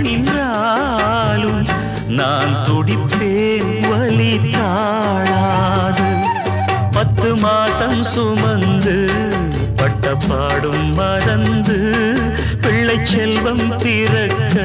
நின்றாலும் நான் துடிப்பேன் வலி தாழாது 10 மாசம் சுமந்து பட்ட பாடும் மறந்து பிள்ளை செல்வம் பிறக்க